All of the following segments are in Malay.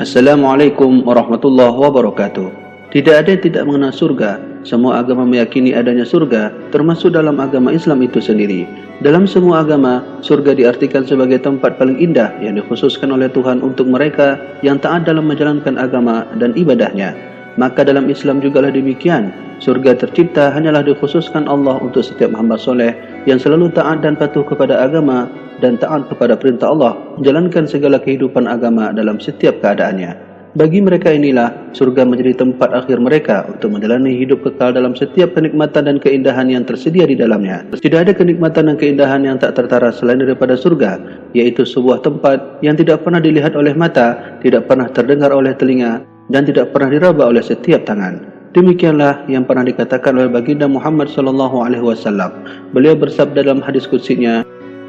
Assalamualaikum warahmatullahi wabarakatuh. Tidak ada yang tidak mengenal surga. Semua agama meyakini adanya surga, termasuk dalam agama Islam itu sendiri. Dalam semua agama, surga diartikan sebagai tempat paling indah yang dikhususkan oleh Tuhan untuk mereka yang taat dalam menjalankan agama dan ibadahnya. Maka dalam Islam jugalah demikian. Surga tercipta hanyalah dikhususkan Allah untuk setiap hamba soleh yang selalu taat dan patuh kepada agama dan taat kepada perintah Allah, menjalankan segala kehidupan agama dalam setiap keadaannya. Bagi mereka inilah surga menjadi tempat akhir mereka untuk menjalani hidup kekal dalam setiap kenikmatan dan keindahan yang tersedia di dalamnya. Tidak ada kenikmatan dan keindahan yang tak tertara selain daripada surga, yaitu sebuah tempat yang tidak pernah dilihat oleh mata, tidak pernah terdengar oleh telinga, dan tidak pernah diraba oleh setiap tangan. Demikianlah yang pernah dikatakan oleh baginda Muhammad SAW. Beliau bersabda dalam hadis qudsinya,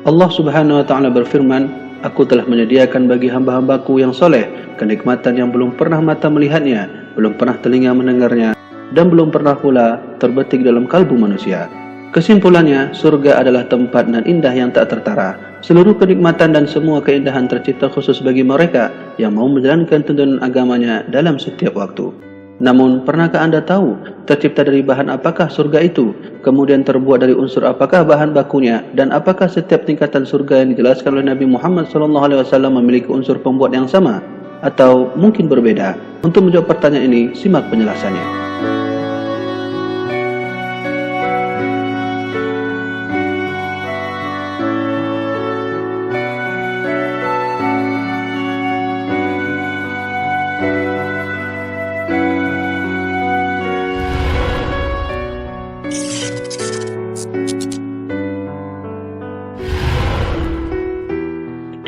Allah Subhanahu wa taala berfirman, Aku telah menyediakan bagi hamba-hambaku yang soleh kenikmatan yang belum pernah mata melihatnya, belum pernah telinga mendengarnya, dan belum pernah pula terbetik dalam kalbu manusia. Kesimpulannya, surga adalah tempat dan indah yang tak tertara. Seluruh kenikmatan dan semua keindahan tercipta khusus bagi mereka yang mau menjalankan tuntunan agamanya dalam setiap waktu. Namun, pernahkah Anda tahu tercipta dari bahan apakah surga itu? Kemudian terbuat dari unsur apakah bahan bakunya? Dan apakah setiap tingkatan surga yang dijelaskan oleh Nabi Muhammad SAW memiliki unsur pembuat yang sama? Atau mungkin berbeda? Untuk menjawab pertanyaan ini, simak penjelasannya.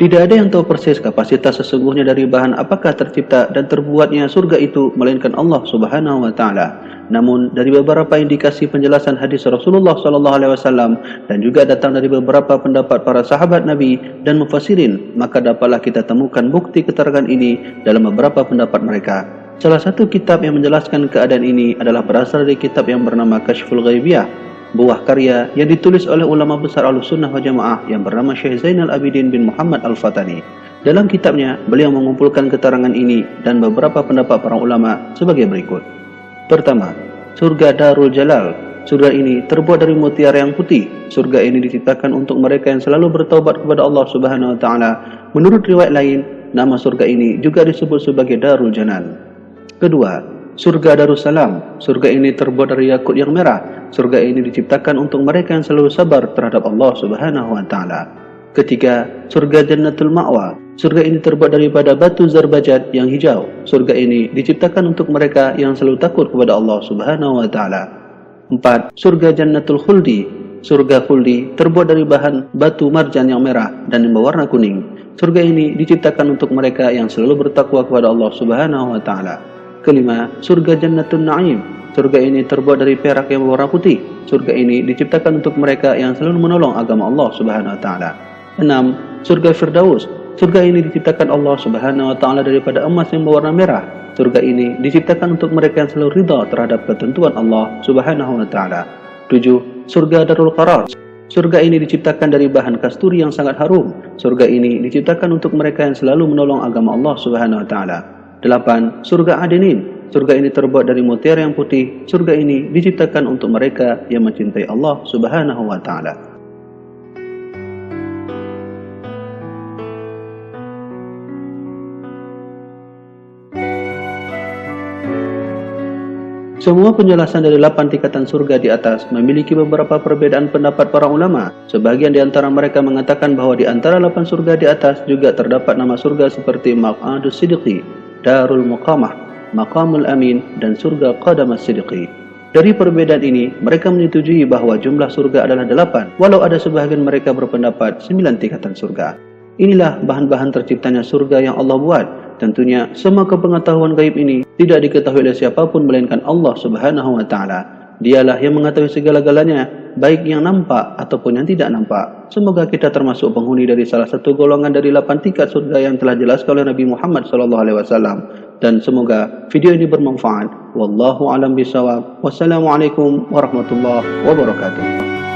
Tidak ada yang tahu persis kapasitas sesungguhnya dari bahan apakah tercipta dan terbuatnya surga itu, melainkan Allah Subhanahu wa taala. Namun dari beberapa indikasi penjelasan hadis Rasulullah SAW dan juga datang dari beberapa pendapat para sahabat Nabi dan mufassirin, maka dapatlah kita temukan bukti keterangan ini dalam beberapa pendapat mereka. Salah satu kitab yang menjelaskan keadaan ini adalah berasal dari kitab yang bernama Kashful Ghaibiyah, buah karya yang ditulis oleh ulama besar Ahlussunnah wal Jamaah yang bernama Syekh Zainal Abidin bin Muhammad Al-Fatani. Dalam kitabnya, beliau mengumpulkan keterangan ini dan beberapa pendapat para ulama sebagai berikut. Pertama, surga Darul Jalal. Surga ini terbuat dari mutiara yang putih. Surga ini diciptakan untuk mereka yang selalu bertaubat kepada Allah Subhanahu wa taala. Menurut riwayat lain, nama surga ini juga disebut sebagai Darul Janan. Kedua, surga Darussalam. Surga ini terbuat dari yakut yang merah. Surga ini diciptakan untuk mereka yang selalu sabar terhadap Allah Subhanahu wa taala. Ketiga, surga Jannatul Ma'wa. Surga ini terbuat daripada batu zarbajat yang hijau. Surga ini diciptakan untuk mereka yang selalu takut kepada Allah Subhanahu wa taala. 4. Surga Jannatul Khuldi. Surga Khuldi terbuat dari bahan batu marjan yang merah dan yang berwarna kuning. Surga ini diciptakan untuk mereka yang selalu bertakwa kepada Allah Subhanahu wa taala. Kelima, surga Jannatul Na'im. Surga ini terbuat dari perak yang berwarna putih. Surga ini diciptakan untuk mereka yang selalu menolong agama Allah Subhanahu wa taala. 6. Surga Firdaus. Surga ini diciptakan Allah Subhanahu wa taala daripada emas yang berwarna merah. Surga ini diciptakan untuk mereka yang selalu ridha terhadap ketentuan Allah Subhanahu wa taala. 7. Surga Darul Qarar. Surga ini diciptakan dari bahan kasturi yang sangat harum. Surga ini diciptakan untuk mereka yang selalu menolong agama Allah Subhanahu wa taala. 8. Surga Adenin. Surga ini terbuat dari mutiara yang putih. Surga ini diciptakan untuk mereka yang mencintai Allah Subhanahu wa taala. Semua penjelasan dari 8 tingkatan surga di atas memiliki beberapa perbedaan pendapat para ulama. Sebagian di antara mereka mengatakan bahwa di antara 8 surga di atas juga terdapat nama surga seperti Maq'adus Sidqi, Darul Muqamah, Maqamul Amin, dan surga Qadamas Sidqi. Dari perbedaan ini, mereka menyetujui bahwa jumlah surga adalah 8, walau ada sebahagian mereka berpendapat 9 tingkatan surga. Inilah bahan-bahan terciptanya surga yang Allah buat. Tentunya, semua kepengetahuan gaib ini tidak diketahui oleh siapapun melainkan Allah Subhanahu wa taala. Dialah yang mengetahui segala-galanya, baik yang nampak ataupun yang tidak nampak. Semoga kita termasuk penghuni dari salah satu golongan dari 8 tingkat surga yang telah dijelaskan oleh Nabi Muhammad SAW. Dan semoga video ini bermanfaat. Wallahu a'lam bishawab. Wassalamualaikum warahmatullahi wabarakatuh.